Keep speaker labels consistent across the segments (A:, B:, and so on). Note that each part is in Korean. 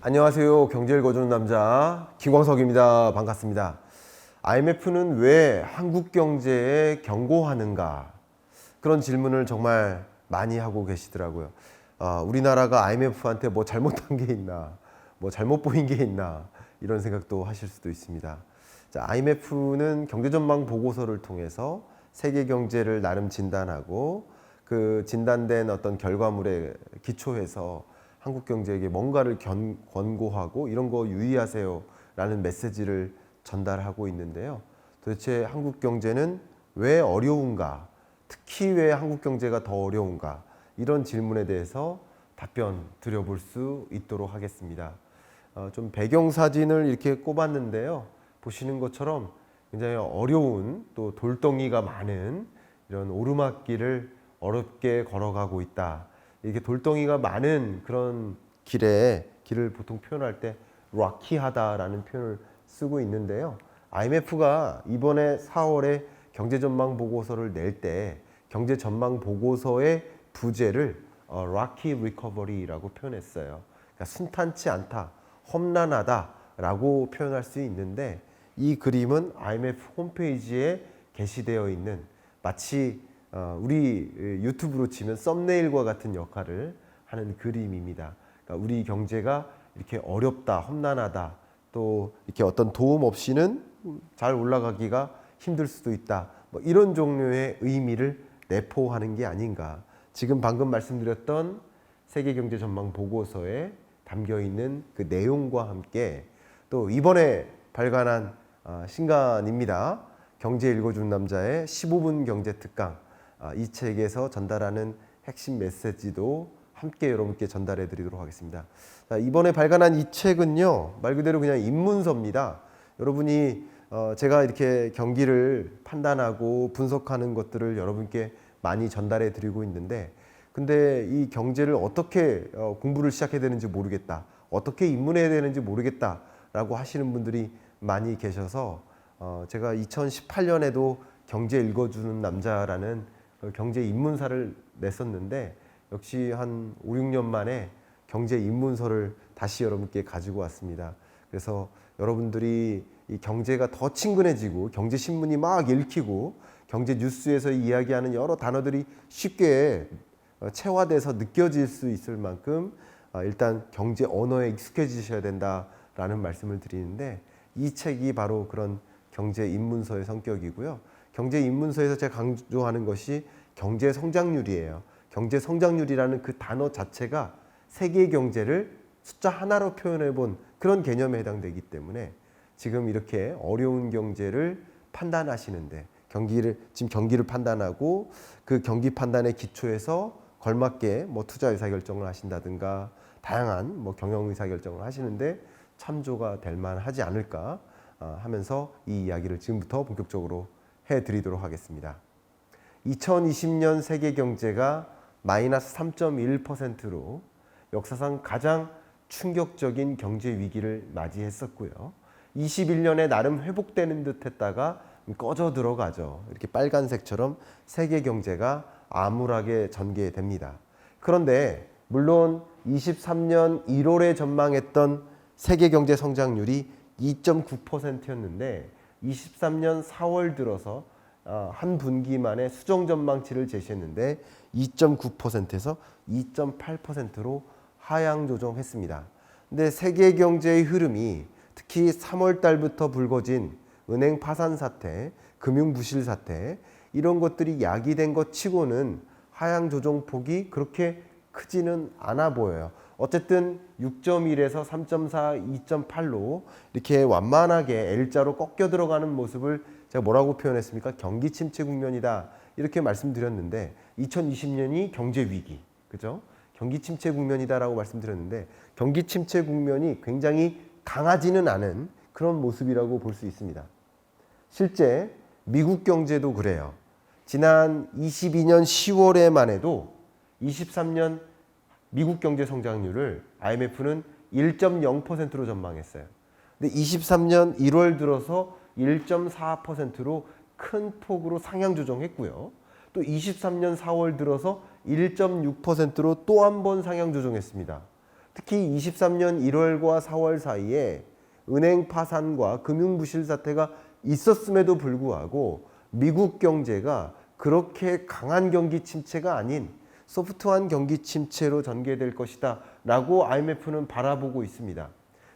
A: 안녕하세요. 경제를 거주는 남자 김광석입니다. 반갑습니다. IMF는 왜 한국 경제에 경고하는가? 그런 질문을 정말 많이 하고 계시더라고요. 우리나라가 IMF한테 뭐 잘못한 게 있나? 뭐 잘못 보인 게 있나? 이런 생각도 하실 수도 있습니다. 자, IMF는 경제전망 보고서를 통해서 세계 경제를 나름 진단하고 그 진단된 어떤 결과물에 기초해서 한국 경제에게 뭔가를 권고하고 이런 거 유의하세요 라는 메시지를 전달하고 있는데요. 도대체 한국 경제는 왜 어려운가? 특히 왜 한국 경제가 더 어려운가? 이런 질문에 대해서 답변 드려볼 수 있도록 하겠습니다. 좀 배경사진을 이렇게 꼽았는데요. 보시는 것처럼 굉장히 어려운 또 돌덩이가 많은 이런 오르막길을 어렵게 걸어가고 있다. 이렇게 돌덩이가 많은 그런 길을 보통 표현할 때 락키하다라는 표현을 쓰고 있는데요. IMF가 이번에 4월에 경제전망 보고서를 낼 때 경제전망 보고서의 부제를 락키 리커버리라고 표현했어요. 그러니까 순탄치 않다, 험난하다라고 표현할 수 있는데 이 그림은 IMF 홈페이지에 게시되어 있는 마치 우리 유튜브로 치면 썸네일과 같은 역할을 하는 그림입니다. 그러니까 우리 경제가 이렇게 어렵다, 험난하다, 또 이렇게 어떤 도움 없이는 잘 올라가기가 힘들 수도 있다. 뭐 이런 종류의 의미를 내포하는 게 아닌가. 지금 방금 말씀드렸던 세계경제 전망 보고서에 담겨 있는 그 내용과 함께 또 이번에 발간한 신간입니다. 경제 읽어주는 남자의 15분 경제 특강. 이 책에서 전달하는 핵심 메시지도 함께 여러분께 전달해 드리도록 하겠습니다. 자, 이번에 발간한 이 책은요, 말 그대로 그냥 입문서입니다. 여러분이 제가 이렇게 경기를 판단하고 분석하는 것들을 여러분께 많이 전달해 드리고 있는데, 근데 이 경제를 어떻게 공부를 시작해야 되는지 모르겠다, 어떻게 입문해야 되는지 모르겠다 라고 하시는 분들이 많이 계셔서 제가 2018년에도 경제 읽어주는 남자라는 경제 입문사를 냈었는데 역시 한 5, 6년 만에 경제 입문서를 다시 여러분께 가지고 왔습니다. 그래서 여러분들이 이 경제가 더 친근해지고 경제 신문이 막 읽히고 경제 뉴스에서 이야기하는 여러 단어들이 쉽게 체화돼서 느껴질 수 있을 만큼 일단 경제 언어에 익숙해지셔야 된다라는 말씀을 드리는데 이 책이 바로 그런 경제 입문서의 성격이고요. 경제 입문서에서 제가 강조하는 것이 경제 성장률이에요. 경제 성장률이라는 그 단어 자체가 세계 경제를 숫자 하나로 표현해 본 그런 개념에 해당되기 때문에 지금 이렇게 어려운 경제를 판단하시는데 지금 경기를 판단하고 그 경기 판단에 기초해서 걸맞게 뭐 투자 의사 결정을 하신다든가 다양한 뭐 경영 의사 결정을 하시는데 참조가 될 만하지 않을까 하면서 이 이야기를 지금부터 본격적으로 해드리도록 하겠습니다. 2020년 세계 경제가 마이너스 3.1%로 역사상 가장 충격적인 경제 위기를 맞이했었고요. 21년에 나름 회복되는 듯 했다가 꺼져 들어가죠. 이렇게 빨간색처럼 세계 경제가 암울하게 전개됩니다. 그런데 물론 23년 1월에 전망했던 세계 경제 성장률이 2.9%였는데 23년 4월 들어서 한 분기 만에 수정 전망치를 제시했는데 2.9%에서 2.8%로 하향 조정했습니다. 근데 세계 경제의 흐름이 특히 3월 달부터 불거진 은행 파산 사태, 금융 부실 사태 이런 것들이 야기된 것 치고는 하향 조정 폭이 그렇게 크지는 않아 보여요. 어쨌든 6.1에서 3.4, 2.8로 이렇게 완만하게 L자로 꺾여 들어가는 모습을 제가 뭐라고 표현했습니까? 경기 침체 국면이다 이렇게 말씀드렸는데 2020년이 경제 위기, 그죠? 경기 침체 국면이다라고 말씀드렸는데 경기 침체 국면이 굉장히 강하지는 않은 그런 모습이라고 볼 수 있습니다. 실제 미국 경제도 그래요. 지난 22년 10월에만 해도 23년 미국 경제 성장률을 IMF는 1.0%로 전망했어요. 근데 23년 1월 들어서 1.4%로 큰 폭으로 상향 조정했고요. 또 23년 4월 들어서 1.6%로 또 한 번 상향 조정했습니다. 특히 23년 1월과 4월 사이에 은행 파산과 금융부실 사태가 있었음에도 불구하고 미국 경제가 그렇게 강한 경기 침체가 아닌 소프트한 경기 침체로 전개될 것이다 라고 IMF는 바라보고 있습니다.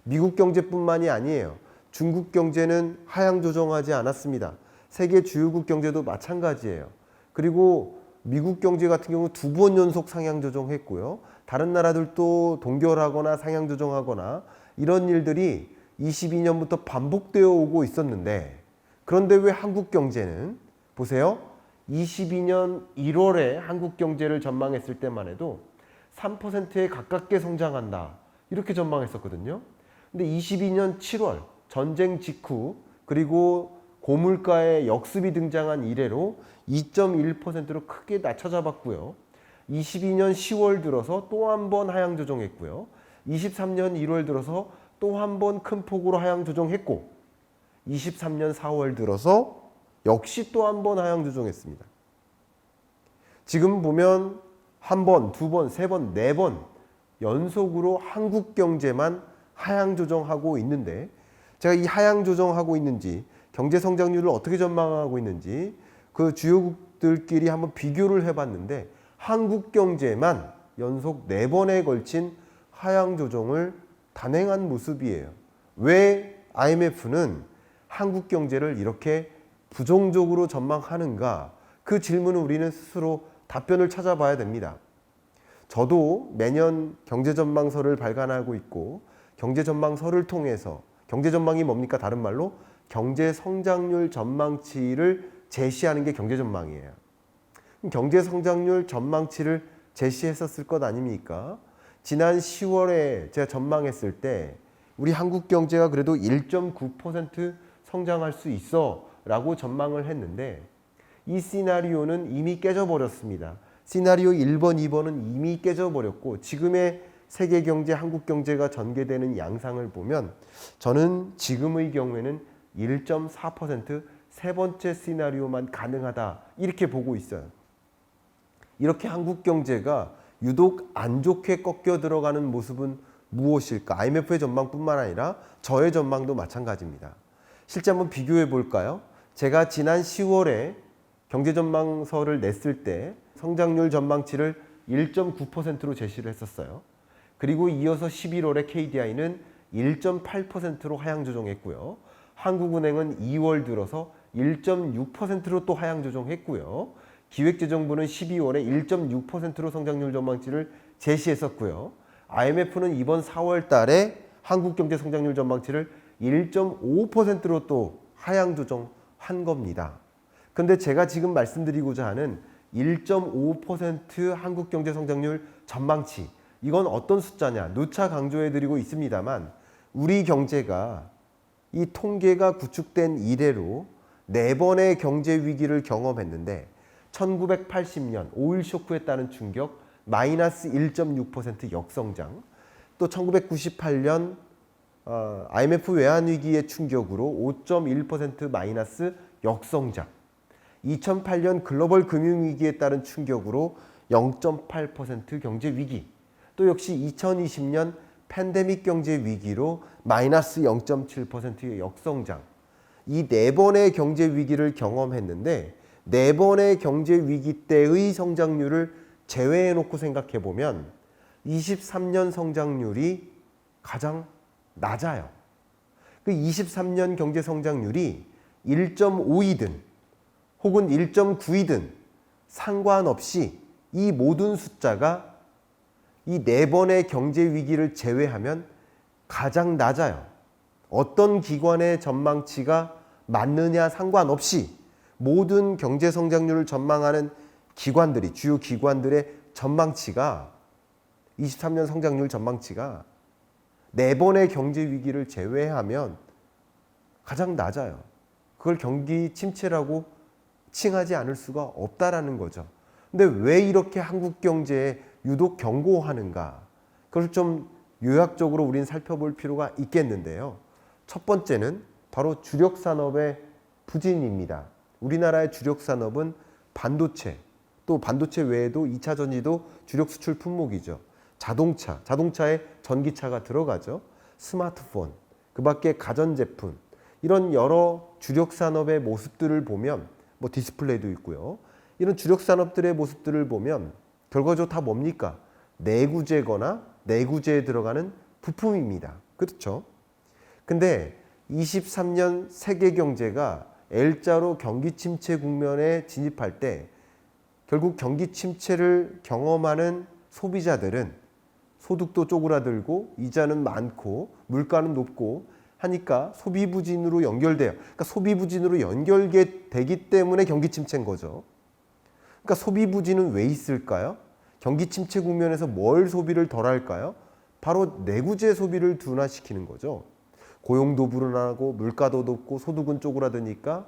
A: 미국 경제뿐만이 아니에요. 중국 경제는 하향 조정하지 않았습니다. 세계 주요국 경제도 마찬가지예요. 그리고 미국 경제 같은 경우 2번 연속 상향 조정했고요. 다른 나라들도 동결하거나 상향 조정하거나 이런 일들이 22년부터 반복되어 오고 있었는데, 그런데 왜 한국 경제는 보세요. 22년 1월에 한국 경제를 전망했을 때만 해도 3%에 가깝게 성장한다 이렇게 전망했었거든요. 근데 22년 7월 전쟁 직후 그리고 고물가의 역습이 등장한 이래로 2.1%로 크게 낮춰잡았고요. 22년 10월 들어서 또 한 번 하향 조정했고요. 23년 1월 들어서 또 한 번 큰 폭으로 하향 조정했고, 23년 4월 들어서 역시 또 한 번 하향 조정했습니다. 지금 보면 한 번, 두 번, 세 번, 네 번 연속으로 한국 경제만 하향 조정하고 있는데, 제가 이 하향 조정하고 있는지, 경제 성장률을 어떻게 전망하고 있는지 그 주요국들끼리 한번 비교를 해봤는데, 한국 경제만 연속 4번에 걸친 하향 조정을 단행한 모습이에요. 왜 IMF는 한국 경제를 이렇게 부정적으로 전망하는가? 그 질문을 우리는 스스로 답변을 찾아봐야 됩니다. 저도 매년 경제전망서를 발간하고 있고, 경제전망서를 통해서, 경제전망이 뭡니까? 다른 말로 경제성장률 전망치를 제시하는 게 경제전망이에요. 경제성장률 전망치를 제시했었을 것 아닙니까? 지난 10월에 제가 전망했을 때 우리 한국 경제가 그래도 1.9% 성장할 수 있어 라고 전망을 했는데, 이 시나리오는 이미 깨져버렸습니다. 시나리오 1번, 2번은 이미 깨져버렸고, 지금의 세계 경제, 한국 경제가 전개되는 양상을 보면 저는 지금의 경우에는 1.4% 세 번째 시나리오만 가능하다 이렇게 보고 있어요. 이렇게 한국 경제가 유독 안 좋게 꺾여 들어가는 모습은 무엇일까? IMF의 전망뿐만 아니라 저의 전망도 마찬가지입니다. 실제 한번 비교해 볼까요? 제가 지난 10월에 경제전망서를 냈을 때 성장률 전망치를 1.9%로 제시를 했었어요. 그리고 이어서 11월에 KDI는 1.8%로 하향 조정했고요. 한국은행은 2월 들어서 1.6%로 또 하향 조정했고요. 기획재정부는 12월에 1.6%로 성장률 전망치를 제시했었고요. IMF는 이번 4월 달에 한국 경제 성장률 전망치를 1.5%로 또 하향 조정한 겁니다. 근데 제가 지금 말씀드리고자 하는 1.5% 한국 경제 성장률 전망치, 이건 어떤 숫자냐? 누차 강조해드리고 있습니다만, 우리 경제가 이 통계가 구축된 이래로 4번의 경제 위기를 경험했는데, 1980년 5.1 쇼크에 따른 충격 마이너스 1.6% 역성장, 또 1998년 IMF 외환위기의 충격으로 5.1% 마이너스 역성장, 2008년 글로벌 금융위기에 따른 충격으로 0.8% 경제위기, 또 역시 2020년 팬데믹 경제위기로 마이너스 0.7%의 역성장, 이 4번의 경제위기를 경험했는데, 4번의 경제위기 때의 성장률을 제외해놓고 생각해보면 23년 성장률이 가장 낮아요. 그 23년 경제 성장률이 1.5이든 혹은 1.9이든 상관없이 이 모든 숫자가 이 4번의 경제 위기를 제외하면 가장 낮아요. 어떤 기관의 전망치가 맞느냐 상관없이 모든 경제 성장률을 전망하는 기관들이, 주요 기관들의 전망치가, 23년 성장률 전망치가 4번의 경제 위기를 제외하면 가장 낮아요. 그걸 경기 침체라고 칭하지 않을 수가 없다라는 거죠. 근데 왜 이렇게 한국 경제에 유독 경고하는가? 그걸 좀 요약적으로 우리는 살펴볼 필요가 있겠는데요. 첫 번째는 바로 주력 산업의 부진입니다. 우리나라의 주력 산업은 반도체, 또 반도체 외에도 2차 전지도 주력 수출 품목이죠. 자동차에 전기차가 들어가죠. 스마트폰, 그 밖에 가전제품, 이런 여러 주력 산업의 모습들을 보면 뭐 디스플레이도 있고요. 이런 주력 산업들의 모습들을 보면 결과적으로 다 뭡니까? 내구재거나 내구재에 들어가는 부품입니다. 그렇죠? 근데 23년 세계 경제가 L자로 경기 침체 국면에 진입할 때 결국 경기 침체를 경험하는 소비자들은 소득도 쪼그라들고 이자는 많고 물가는 높고 하니까 소비 부진으로 연결돼요. 그러니까 소비 부진으로 연결되기 때문에 경기 침체인 거죠. 그러니까 소비 부진은 왜 있을까요? 경기 침체 국면에서 뭘 소비를 덜 할까요? 바로 내구재 소비를 둔화시키는 거죠. 고용도 불어나고 물가도 높고 소득은 쪼그라드니까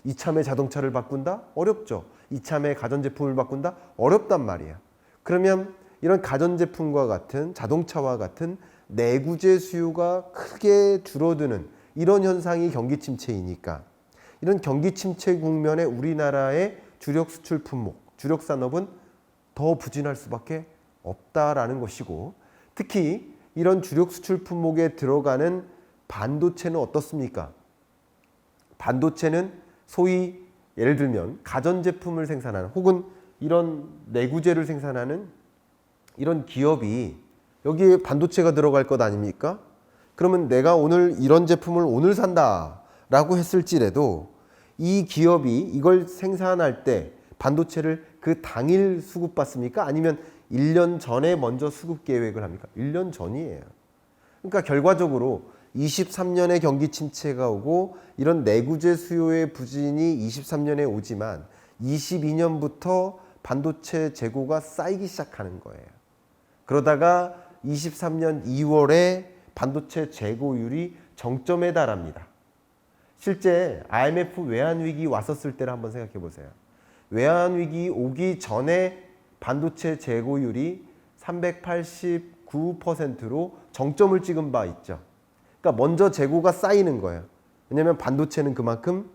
A: 이참에 자동차를 바꾼다? 어렵죠. 이참에 가전제품을 바꾼다? 어렵단 말이야. 그러면 이런 가전제품과 같은 자동차와 같은 내구재 수요가 크게 줄어드는 이런 현상이 경기 침체이니까 이런 경기 침체 국면에 우리나라의 주력 수출 품목, 주력 산업은 더 부진할 수밖에 없다라는 것이고 특히 이런 주력 수출 품목에 들어가는 반도체는 어떻습니까? 반도체는 소위 예를 들면 가전제품을 생산하는 혹은 이런 내구재를 생산하는 이런 기업이 여기에 반도체가 들어갈 것 아닙니까? 그러면 내가 오늘 이런 제품을 오늘 산다라고 했을지라도 이 기업이 이걸 생산할 때 반도체를 그 당일 수급받습니까? 아니면 1년 전에 먼저 수급 계획을 합니까? 1년 전이에요. 그러니까 결과적으로 23년에 경기 침체가 오고 이런 내구재 수요의 부진이 23년에 오지만 22년부터 반도체 재고가 쌓이기 시작하는 거예요. 그러다가 23년 2월에 반도체 재고율이 정점에 달합니다. 실제 IMF 외환위기 왔었을 때를 한번 생각해 보세요. 외환위기 오기 전에 반도체 재고율이 389%로 정점을 찍은 바 있죠. 그러니까 먼저 재고가 쌓이는 거예요. 왜냐하면 반도체는 그만큼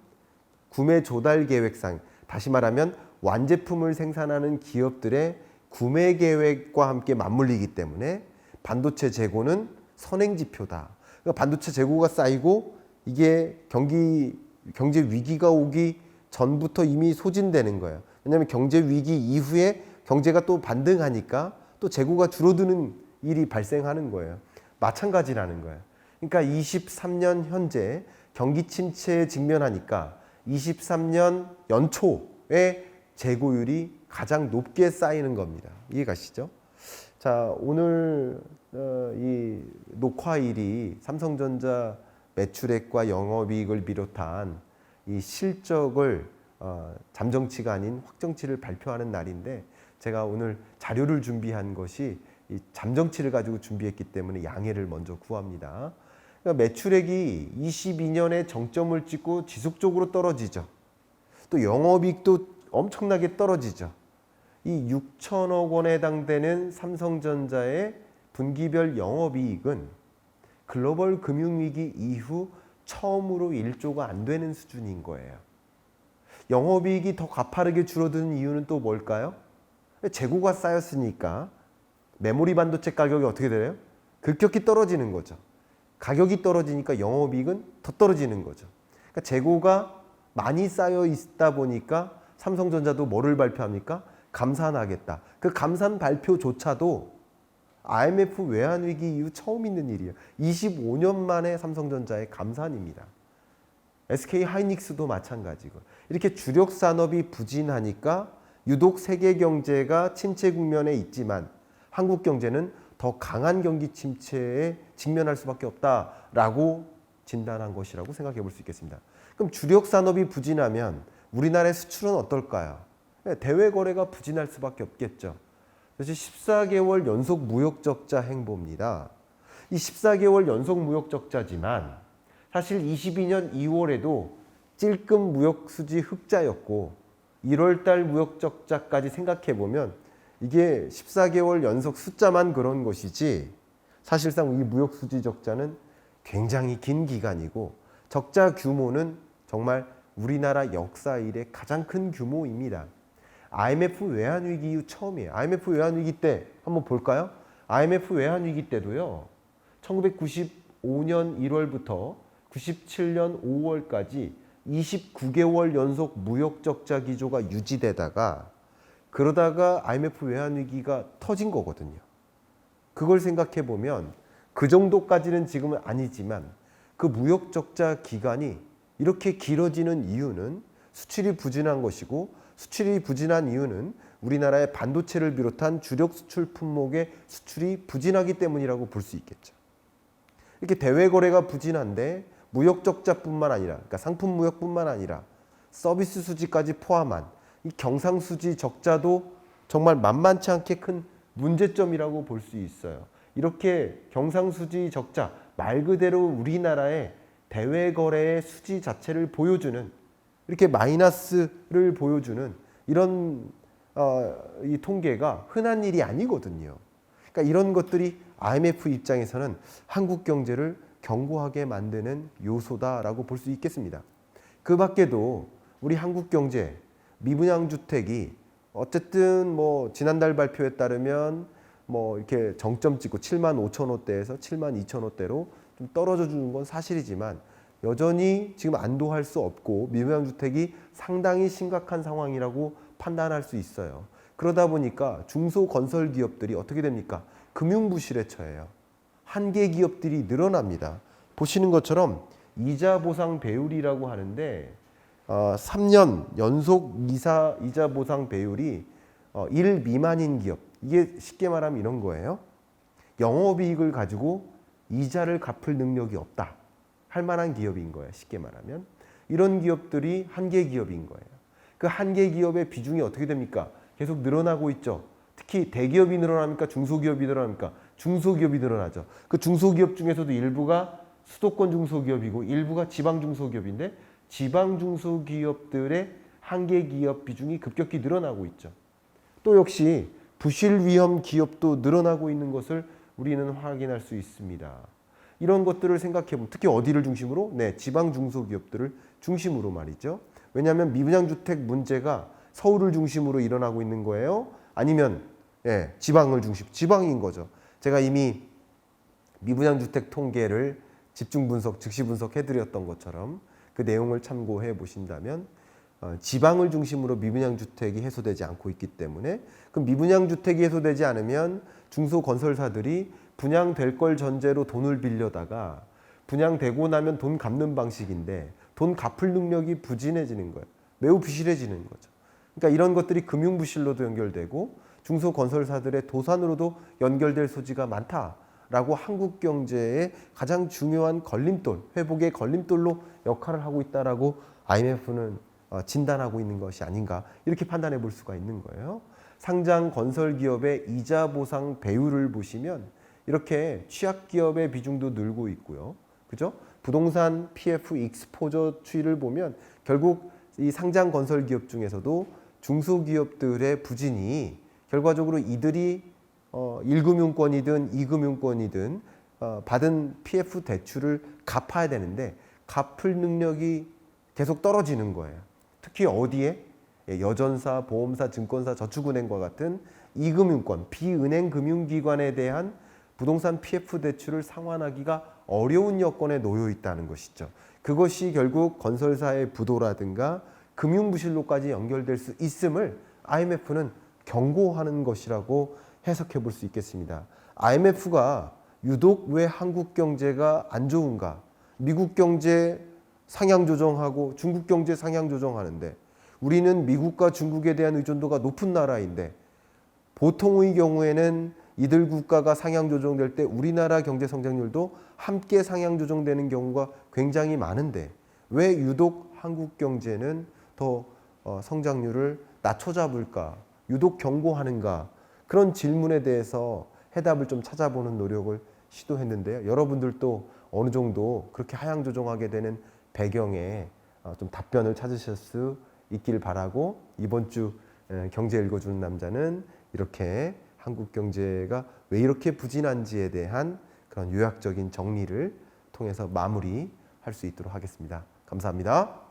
A: 구매 조달 계획상, 다시 말하면 완제품을 생산하는 기업들의 구매 계획과 함께 맞물리기 때문에 반도체 재고는 선행지표다. 그러니까 반도체 재고가 쌓이고 이게 경제 위기가 오기 전부터 이미 소진되는 거예요. 왜냐하면 경제 위기 이후에 경제가 또 반등하니까 또 재고가 줄어드는 일이 발생하는 거예요. 마찬가지라는 거예요. 그러니까 23년 현재 경기 침체에 직면하니까 23년 연초에 재고율이 가장 높게 쌓이는 겁니다. 이해가시죠? 자, 오늘 이 녹화일이 삼성전자 매출액과 영업이익을 비롯한 이 실적을 잠정치가 아닌 확정치를 발표하는 날인데 제가 오늘 자료를 준비한 것이 이 잠정치를 가지고 준비했기 때문에 양해를 먼저 구합니다. 그러니까 매출액이 22년에 정점을 찍고 지속적으로 떨어지죠. 또 영업이익도 엄청나게 떨어지죠. 이 6천억 원에 해당되는 삼성전자의 분기별 영업이익은 글로벌 금융위기 이후 처음으로 1조가 안 되는 수준인 거예요. 영업이익이 더 가파르게 줄어드는 이유는 또 뭘까요? 재고가 쌓였으니까 메모리 반도체 가격이 어떻게 돼요? 급격히 떨어지는 거죠. 가격이 떨어지니까 영업이익은 더 떨어지는 거죠. 그러니까 재고가 많이 쌓여 있다 보니까 삼성전자도 뭐를 발표합니까? 감산하겠다. 그 감산 발표조차도 IMF 외환위기 이후 처음 있는 일이에요. 25년 만에 삼성전자의 감산입니다. SK하이닉스도 마찬가지고 이렇게 주력 산업이 부진하니까 유독 세계 경제가 침체 국면에 있지만 한국 경제는 더 강한 경기 침체에 직면할 수밖에 없다라고 진단한 것이라고 생각해 볼 수 있겠습니다. 그럼 주력 산업이 부진하면 우리나라의 수출은 어떨까요? 대외 거래가 부진할 수밖에 없겠죠. 그래서 14개월 연속 무역 적자 행보입니다. 이 14개월 연속 무역 적자지만 사실 22년 2월에도 찔끔 무역 수지 흑자였고 1월달 무역 적자까지 생각해 보면 이게 14개월 연속 숫자만 그런 것이지 사실상 이 무역 수지 적자는 굉장히 긴 기간이고 적자 규모는 정말 우리나라 역사 이래 가장 큰 규모입니다. IMF 외환위기 이후 처음이에요. IMF 외환위기 때 한번 볼까요? IMF 외환위기 때도요. 1995년 1월부터 97년 5월까지 29개월 연속 무역 적자 기조가 유지되다가 그러다가 IMF 외환위기가 터진 거거든요. 그걸 생각해 보면 그 정도까지는 지금은 아니지만 그 무역 적자 기간이 이렇게 길어지는 이유는 수출이 부진한 것이고, 수출이 부진한 이유는 우리나라의 반도체를 비롯한 주력 수출 품목의 수출이 부진하기 때문이라고 볼 수 있겠죠. 이렇게 대외 거래가 부진한데 무역 적자뿐만 아니라, 그러니까 상품 무역뿐만 아니라 서비스 수지까지 포함한 이 경상수지 적자도 정말 만만치 않게 큰 문제점이라고 볼 수 있어요. 이렇게 경상수지 적자, 말 그대로 우리나라의 대외 거래의 수지 자체를 보여주는, 이렇게 마이너스를 보여주는 이런 이 통계가 흔한 일이 아니거든요. 그러니까 이런 것들이 IMF 입장에서는 한국 경제를 견고하게 만드는 요소다라고 볼 수 있겠습니다. 그 밖에도 우리 한국 경제 미분양 주택이 어쨌든 뭐 지난달 발표에 따르면 뭐 이렇게 정점 찍고 7만 5천 호대에서 7만 2천 호대로 좀 떨어져 주는 건 사실이지만 여전히 지금 안도할 수 없고 미분양 주택이 상당히 심각한 상황이라고 판단할 수 있어요. 그러다 보니까 중소건설 기업들이 어떻게 됩니까? 금융부실에 처해요. 한계 기업들이 늘어납니다. 보시는 것처럼 이자 보상 배율이라고 하는데 3년 연속 이자 보상 배율이 1 미만인 기업, 이게 쉽게 말하면 이런 거예요. 영업이익을 가지고 이자를 갚을 능력이 없다 할 만한 기업인 거예요. 쉽게 말하면 이런 기업들이 한계 기업인 거예요. 그 한계 기업의 비중이 어떻게 됩니까? 계속 늘어나고 있죠. 특히 대기업이 늘어납니까? 중소기업이 늘어납니까? 중소기업이 늘어나죠. 그 중소기업 중에서도 일부가 수도권 중소기업이고 일부가 지방 중소기업인데 지방 중소기업들의 한계 기업 비중이 급격히 늘어나고 있죠. 또 역시 부실 위험 기업도 늘어나고 있는 것을 우리는 확인할 수 있습니다. 이런 것들을 생각해 보면 특히 어디를 중심으로? 네, 지방 중소기업들을 중심으로 말이죠. 왜냐하면 미분양 주택 문제가 서울을 중심으로 일어나고 있는 거예요. 아니면 지방을 지방인 거죠. 제가 이미 미분양 주택 통계를 집중 분석, 즉시 분석해 드렸던 것처럼 그 내용을 참고해 보신다면 지방을 중심으로 미분양 주택이 해소되지 않고 있기 때문에, 그럼 미분양 주택이 해소되지 않으면 중소건설사들이 분양될 걸 전제로 돈을 빌려다가 분양되고 나면 돈 갚는 방식인데 돈 갚을 능력이 부진해지는 거예요. 매우 부실해지는 거죠. 그러니까 이런 것들이 금융부실로도 연결되고 중소건설사들의 도산으로도 연결될 소지가 많다라고 한국 경제의 가장 중요한 걸림돌, 회복의 걸림돌로 역할을 하고 있다라고 IMF는 진단하고 있는 것이 아닌가, 이렇게 판단해 볼 수가 있는 거예요. 상장 건설기업의 이자 보상 배율을 보시면 이렇게 취약기업의 비중도 늘고 있고요. 그죠? 부동산 PF 익스포저 추이를 보면 결국 이 상장 건설기업 중에서도 중소기업들의 부진이 결과적으로 이들이 1금융권이든 2금융권이든 받은 PF 대출을 갚아야 되는데 갚을 능력이 계속 떨어지는 거예요. 특히 어디에? 여전사, 보험사, 증권사, 저축은행과 같은 2금융권, 비은행 금융기관에 대한 부동산 PF 대출을 상환하기가 어려운 여건에 놓여 있다는 것이죠. 그것이 결국 건설사의 부도라든가 금융부실로까지 연결될 수 있음을 IMF는 경고하는 것이라고 해석해 볼 수 있겠습니다. IMF가 유독 왜 한국 경제가 안 좋은가? 미국 경제 상향 조정하고 중국 경제 상향 조정하는데 우리는 미국과 중국에 대한 의존도가 높은 나라인데 보통의 경우에는 이들 국가가 상향 조정될 때 우리나라 경제 성장률도 함께 상향 조정되는 경우가 굉장히 많은데 왜 유독 한국 경제는 더 성장률을 낮춰잡을까? 유독 경고하는가? 그런 질문에 대해서 해답을 좀 찾아보는 노력을 시도했는데요. 여러분들도 어느 정도 그렇게 하향 조정하게 되는 배경에 좀 답변을 찾으실 수 있길 바라고, 이번 주 경제 읽어주는 남자는 이렇게 한국 경제가 왜 이렇게 부진한지에 대한 그런 요약적인 정리를 통해서 마무리할 수 있도록 하겠습니다. 감사합니다.